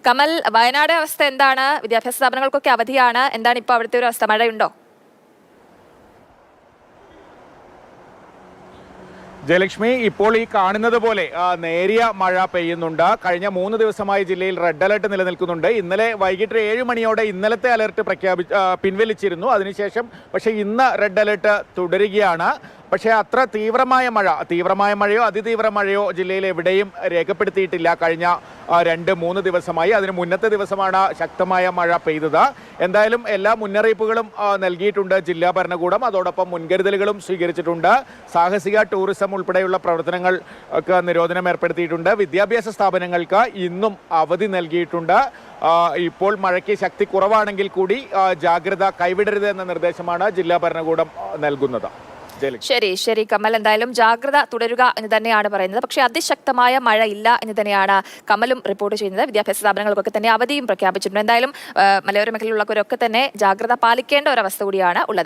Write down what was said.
കമൽ, വയനാട് അവസ്ഥ എന്താണ്? വിദ്യാഭ്യാസ സ്ഥാപനങ്ങൾക്കൊക്കെ അവധിയാണ്. എന്താണ് ഇപ്പോൾ അവിടുത്തെ ഒരു അവസ്ഥ? മഴയുണ്ടോ? ജയലക്ഷ്മി, ഇപ്പോൾ ഈ കാണുന്നത് പോലെ നേരിയ മഴ പെയ്യുന്നുണ്ട്. കഴിഞ്ഞ 3 ദിവസമായി ജില്ലയിൽ റെഡ് അലർട്ട് നിലനിൽക്കുന്നുണ്ട്. ഇന്നലെ വൈകിട്ട് 7 മണിയോടെ ഇന്നലത്തെ അലർട്ട് പിൻവലിച്ചിരുന്നു. അതിനുശേഷം പക്ഷേ ഇന്ന് റെഡ് അലർട്ട് തുടരുകയാണ്. പക്ഷേ അത്ര തീവ്രമായ മഴയോ അതിതീവ്ര മഴയോ ജില്ലയിൽ എവിടെയും രേഖപ്പെടുത്തിയിട്ടില്ല കഴിഞ്ഞ 2-3 ദിവസമായി. അതിന് മുന്നത്തെ ദിവസമാണ് ശക്തമായ മഴ പെയ്തത്. എന്തായാലും എല്ലാ മുന്നറിയിപ്പുകളും നൽകിയിട്ടുണ്ട് ജില്ലാ ഭരണകൂടം. അതോടൊപ്പം മുൻകരുതലുകളും സ്വീകരിച്ചിട്ടുണ്ട്. സാഹസിക ടൂറിസം ഉൾപ്പെടെയുള്ള പ്രവർത്തനങ്ങൾക്ക് നിരോധനം ഏർപ്പെടുത്തിയിട്ടുണ്ട്. വിദ്യാഭ്യാസ സ്ഥാപനങ്ങൾക്ക് ഇന്നും അവധി നൽകിയിട്ടുണ്ട്. ഇപ്പോൾ മഴയ്ക്ക് ശക്തി കുറവാണെങ്കിൽ കൂടി ജാഗ്രത കൈവിടരുത് എന്ന നിർദ്ദേശമാണ് ജില്ലാ ഭരണകൂടം നൽകുന്നത്. ശരി കമൽ, എന്തായാലും ജാഗ്രത തുടരുക എന്ന് തന്നെയാണ് പറയുന്നത്. പക്ഷേ അതിശക്തമായ മഴ ഇല്ല എന്ന് തന്നെയാണ് കമലും റിപ്പോർട്ട് ചെയ്യുന്നത്. വിദ്യാഭ്യാസ സ്ഥാപനങ്ങൾക്കൊക്കെ തന്നെ അവധിയും പ്രഖ്യാപിച്ചിട്ടുണ്ട്. എന്തായാലും മലയോര മേഖലയിലുള്ളവരൊക്കെ തന്നെ ജാഗ്രത പാലിക്കേണ്ട ഒരവസ്ഥ കൂടിയാണ് ഉള്ളത്.